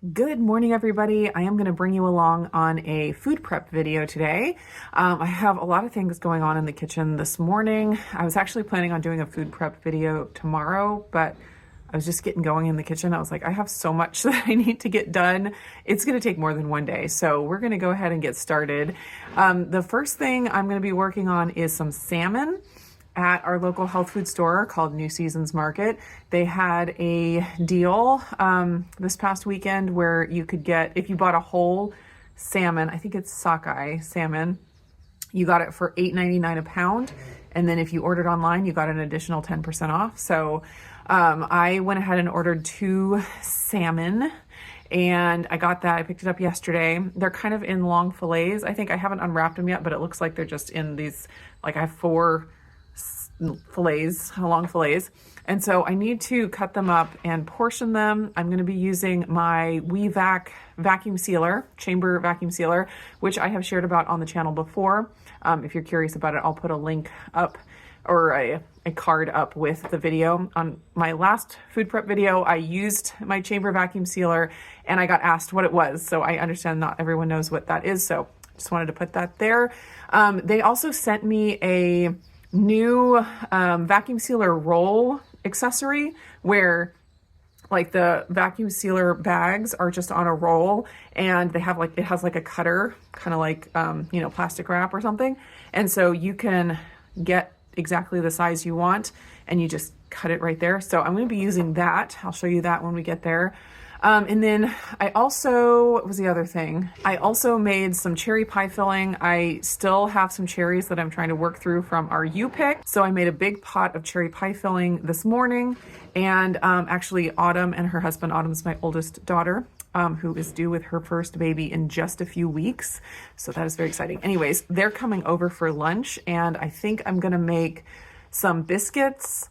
Good morning, everybody. I am going to bring you along on a food prep video today. I have a lot of things going on in the kitchen this morning. I was actually planning on doing a food prep video tomorrow, but I was just getting going in the kitchen. I was like, I have so much that I need to get done. It's going to take more than one day. So we're going to go ahead and get started. The first thing I'm going to be working on is some salmon at our local health food store called New Seasons Market. They had a deal this past weekend where you could get, if you bought a whole salmon, I think it's sockeye salmon, you got it for $8.99 a pound. And then if you ordered online, you got an additional 10% off. So I went ahead and ordered 2 salmon. And I got that. I picked it up yesterday. They're kind of in long fillets. I think I haven't unwrapped them yet, but it looks like they're just in these, like I have 4 fillets, long fillets. And so I need to cut them up and portion them. I'm going to be using my WeVac vacuum sealer, chamber vacuum sealer, which I have shared about on the channel before. If you're curious about it, I'll put a link up or a card up with the video. On my last food prep video, I used my chamber vacuum sealer and I got asked what it was. So I understand not everyone knows what that is. So just wanted to put that there. They also sent me a new vacuum sealer roll accessory where like the vacuum sealer bags are just on a roll and they have like, it has like a cutter, kind of like, plastic wrap or something. And so you can get exactly the size you want and you just cut it right there. So I'm going to be using that. I'll show you that when we get there. And then I also, what was the other thing? I also made some cherry pie filling. I still have some cherries that I'm trying to work through from our U-pick. So I made a big pot of cherry pie filling this morning. And actually Autumn and her husband, Autumn's my oldest daughter, who is due with her first baby in just a few weeks. So that is very exciting. Anyways, they're coming over for lunch and I think I'm going to make some biscuits.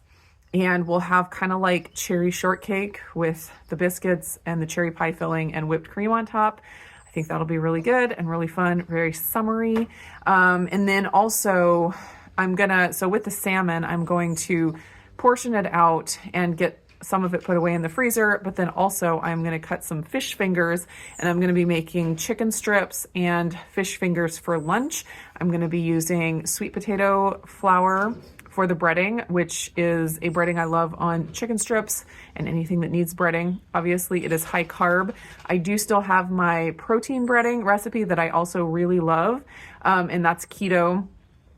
And we'll have kind of like cherry shortcake with the biscuits and the cherry pie filling and whipped cream on top. I think that'll be really good and really fun, very summery. And then also so with the salmon, I'm going to portion it out and get some of it put away in the freezer, but then also I'm going to cut some fish fingers and I'm going to be making chicken strips and fish fingers for lunch. I'm going to be using sweet potato flour for the breading, which is a breading I love on chicken strips and anything that needs breading. Obviously, it is high carb. I do still have my protein breading recipe that I also really love, and that's keto,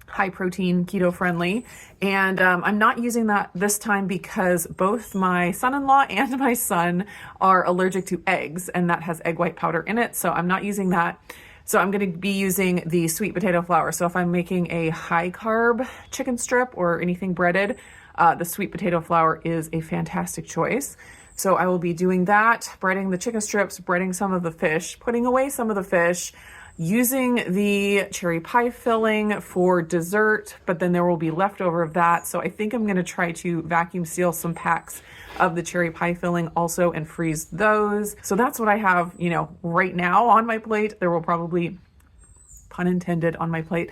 high protein, keto friendly. And I'm not using that this time because both my son-in-law and my son are allergic to eggs, and that has egg white powder in it, so I'm not using that. So I'm going to be using the sweet potato flour. So if I'm making a high carb chicken strip or anything breaded, the sweet potato flour is a fantastic choice. So I will be doing that, breading the chicken strips, breading some of the fish, putting away some of the fish, using the cherry pie filling for dessert, but then there will be leftover of that. So I think I'm going to try to vacuum seal some packs of the cherry pie filling also and freeze those. So that's what I have, right now on my plate. There will probably, pun intended, on my plate.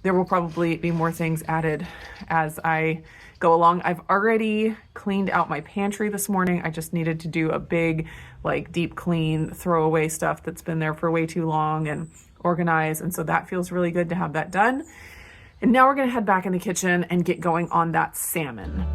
There will probably be more things added as I go along. I've already cleaned out my pantry this morning. I just needed to do a big, deep clean, throw away stuff that's been there for way too long and organize. And so that feels really good to have that done. And now we're going to head back in the kitchen and get going on that salmon.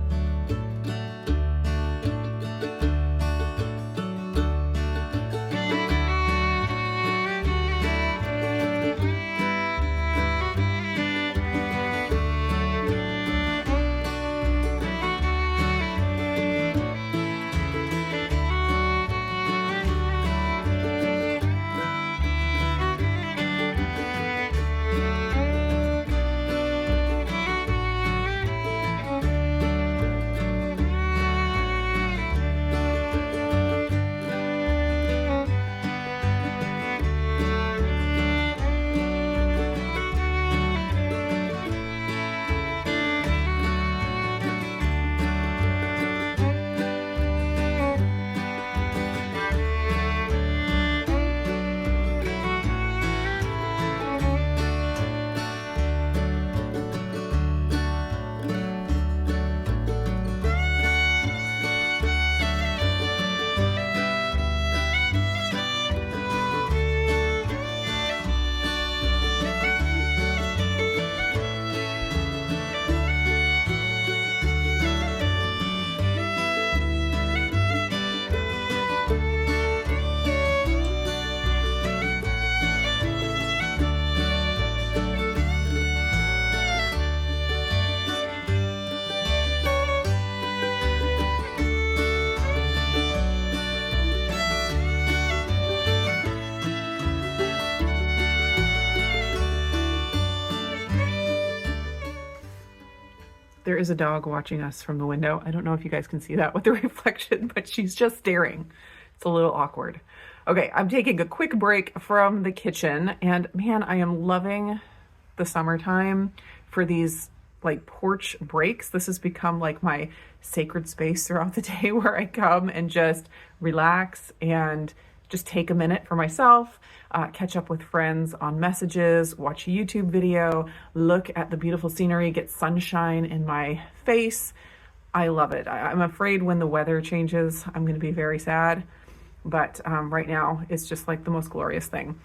There is a dog watching us from the window. I don't know if you guys can see that with the reflection, but she's just staring. It's a little awkward. Okay, I'm taking a quick break from the kitchen, and man, I am loving the summertime for these like porch breaks. This has become like my sacred space throughout the day where I come and just relax and just take a minute for myself, catch up with friends on messages, watch a YouTube video, look at the beautiful scenery, get sunshine in my face. I love it. I'm afraid when the weather changes, I'm going to be very sad. But right now, it's just like the most glorious thing.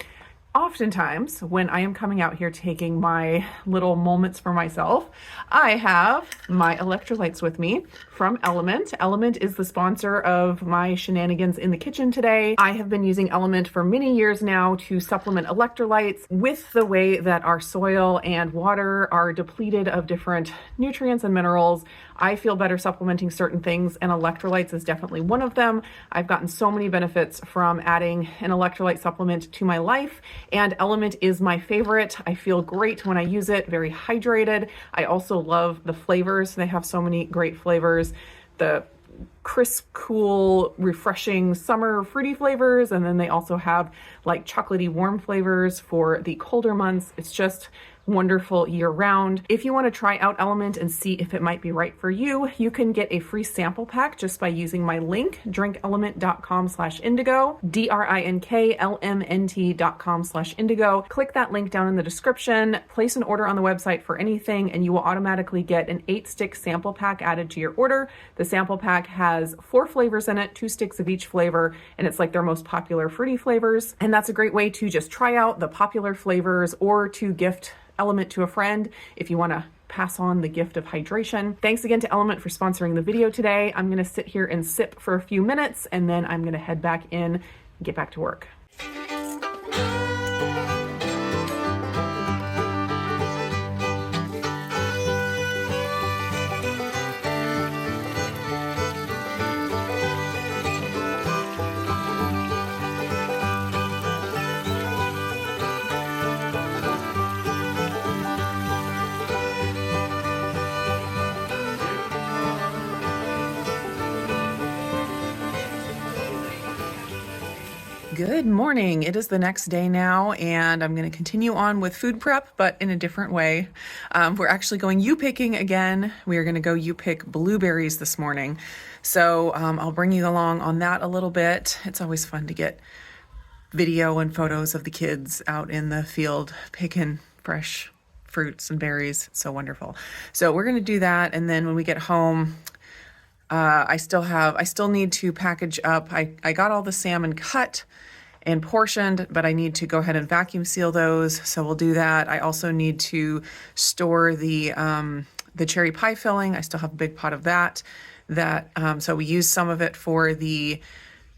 Oftentimes, when I am coming out here taking my little moments for myself, I have my electrolytes with me from Element. Element is the sponsor of my shenanigans in the kitchen today. I have been using Element for many years now to supplement electrolytes. With the way that our soil and water are depleted of different nutrients and minerals, I feel better supplementing certain things, and electrolytes is definitely one of them. I've gotten so many benefits from adding an electrolyte supplement to my life, and Element is my favorite. I feel great when I use it, very hydrated. I also love the flavors. They have so many great flavors. The crisp, cool, refreshing summer fruity flavors, and then they also have like chocolatey warm flavors for the colder months. It's just wonderful year round. If you want to try out Element and see if it might be right for you, you can get a free sample pack just by using my link, drinkelement.com/indigo, drinklmnt.com/indigo. Click that link down in the description, place an order on the website for anything, and you will automatically get an 8-stick sample pack added to your order. The sample pack has 4 flavors in it, 2 sticks of each flavor, and it's like their most popular fruity flavors. And that's a great way to just try out the popular flavors or to gift Element to a friend if you want to pass on the gift of hydration. Thanks again to Element for sponsoring the video today. I'm going to sit here and sip for a few minutes, and then I'm going to head back in and get back to work. Good morning. It is the next day now, and I'm going to continue on with food prep, but in a different way. We're actually going U-picking again. We are going to go U-pick blueberries this morning. So I'll bring you along on that a little bit. It's always fun to get video and photos of the kids out in the field picking fresh fruits and berries. It's so wonderful. So we're going to do that, and then when we get home, I still need to package up. I got all the salmon cut and portioned, but I need to go ahead and vacuum seal those. So we'll do that. I also need to store the cherry pie filling. I still have a big pot of that. So we used some of it for the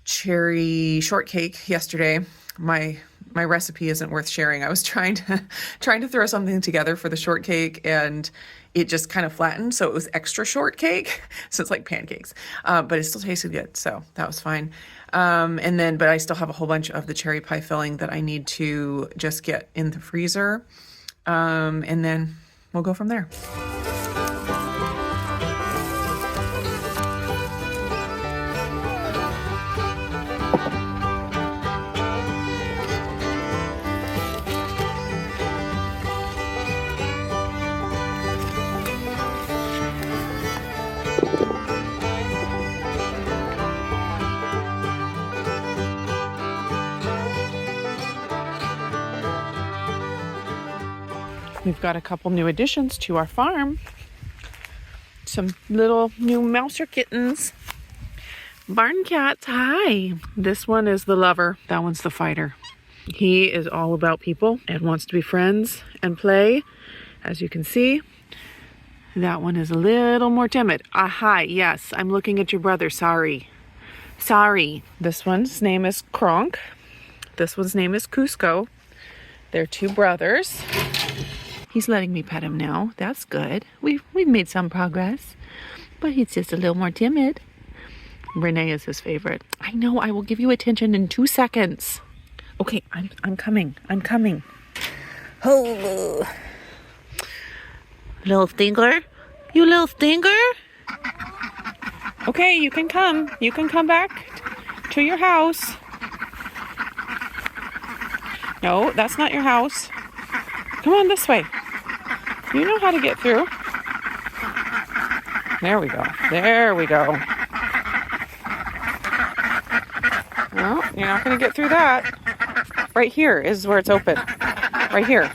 cherry shortcake yesterday. My recipe isn't worth sharing. I was trying to throw something together for the shortcake, and it just kind of flattened, so it was extra shortcake. So it's like pancakes, but it still tasted good, so that was fine. But I still have a whole bunch of the cherry pie filling that I need to just get in the freezer, and then we'll go from there. We've got a couple new additions to our farm. Some little new mouser kittens. Barn cats, hi. This one is the lover. That one's the fighter. He is all about people and wants to be friends and play. As you can see, that one is a little more timid. Hi, yes, I'm looking at your brother, sorry. Sorry. This one's name is Kronk. This one's name is Cusco. They're 2 brothers. He's letting me pet him now. That's good. We've made some progress, but he's just a little more timid. Renee is his favorite. I know. I will give you attention in 2 seconds. Okay, I'm coming. I'm coming. Oh, little stinker. You little stinker. Okay, you can come. You can come back to your house. No, that's not your house. Come on this way. You know how to get through. There we go. There we go. No, you're not going to get through that. Right here is where it's open. Right here.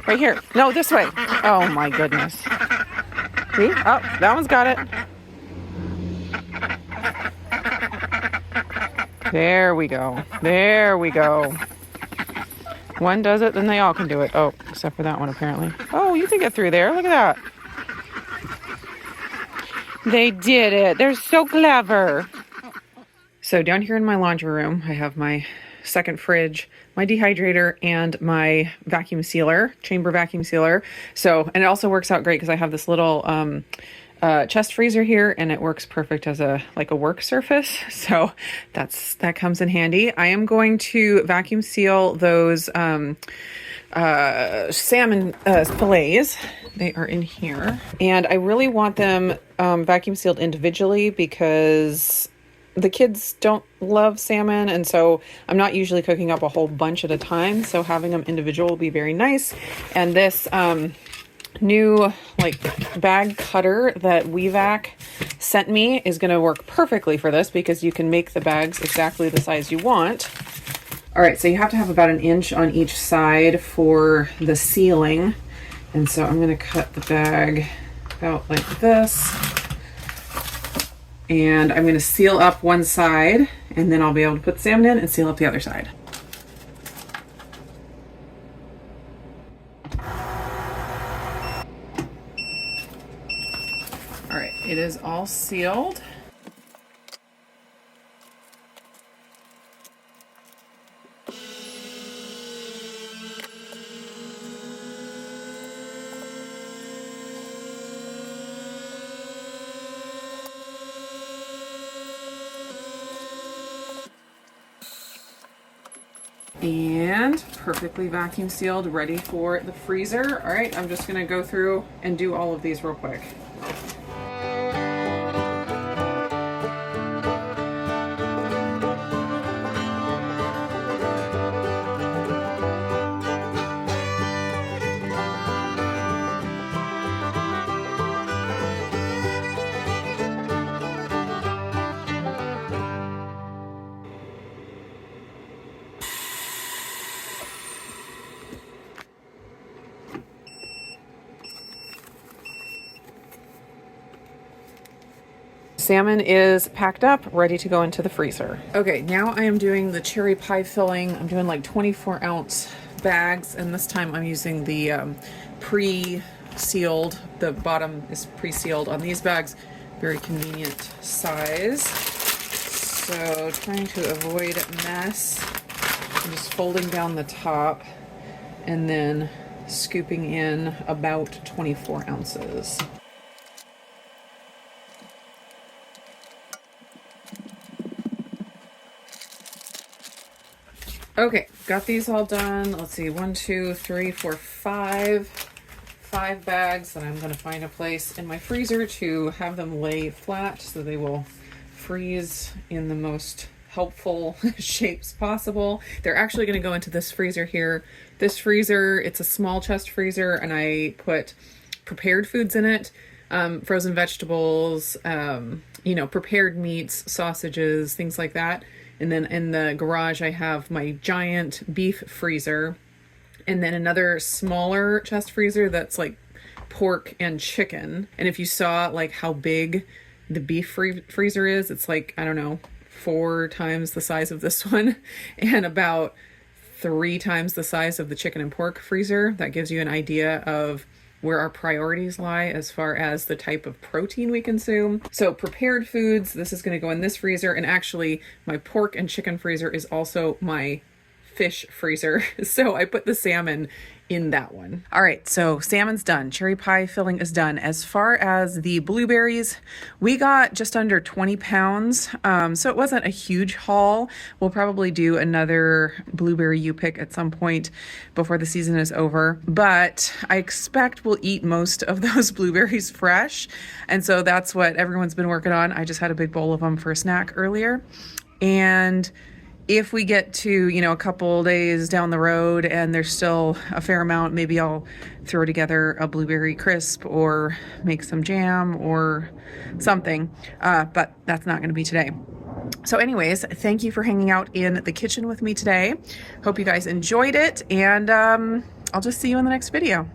Right here. No, this way. Oh my goodness. See? Oh, that one's got it. There we go. There we go. One does it, then they all can do it. Oh, except for that one apparently. Oh, you can get through there. Look at that. They did it. They're so clever. So down here in my laundry room, I have my second fridge, my dehydrator, and my vacuum sealer, chamber vacuum sealer. So, and it also works out great because I have this little chest freezer here, and it works perfect as a work surface. So that comes in handy. I am going to vacuum seal those salmon fillets. They are in here, and I really want them vacuum sealed individually because the kids don't love salmon, and so I'm not usually cooking up a whole bunch at a time, so having them individual will be very nice. And this new bag cutter that WeVac sent me is going to work perfectly for this because you can make the bags exactly the size you want. All right, so you have to have about 1 inch on each side for the sealing, and so I'm going to cut the bag out like this. And I'm going to seal up one side, and then I'll be able to put the salmon in and seal up the other side. All right, it is all sealed. And perfectly vacuum sealed, ready for the freezer. All right, I'm just gonna go through and do all of these real quick. Salmon is packed up, ready to go into the freezer. Okay, now I am doing the cherry pie filling. I'm doing 24-ounce bags, and this time I'm using the pre-sealed. The bottom is pre-sealed on these bags. Very convenient size. So trying to avoid mess, I'm just folding down the top and then scooping in about 24 ounces. Okay, got these all done. Let's see, 1, 2, 3, 4, 5 bags, and I'm going to find a place in my freezer to have them lay flat so they will freeze in the most helpful shapes possible. They're actually going to go into this freezer here. This freezer, it's a small chest freezer, and I put prepared foods in it, frozen vegetables, prepared meats, sausages, things like that. And then in the garage, I have my giant beef freezer, and then another smaller chest freezer that's like pork and chicken. And if you saw how big the beef freezer is, it's I don't know, 4 times the size of this one and about 3 times the size of the chicken and pork freezer. That gives you an idea of where our priorities lie as far as the type of protein we consume. So prepared foods, this is going to go in this freezer, and actually my pork and chicken freezer is also my fish freezer. So I put the salmon in that one. All right, so salmon's done. Cherry pie filling is done. As far as the blueberries, we got just under 20 pounds. So it wasn't a huge haul. We'll probably do another blueberry U-pick at some point before the season is over. But I expect we'll eat most of those blueberries fresh. And so that's what everyone's been working on. I just had a big bowl of them for a snack earlier. And if we get to, you know, a couple days down the road and there's still a fair amount, maybe I'll throw together a blueberry crisp or make some jam or something. But that's not going to be today. So anyways, thank you for hanging out in the kitchen with me today. Hope you guys enjoyed it, and I'll just see you in the next video.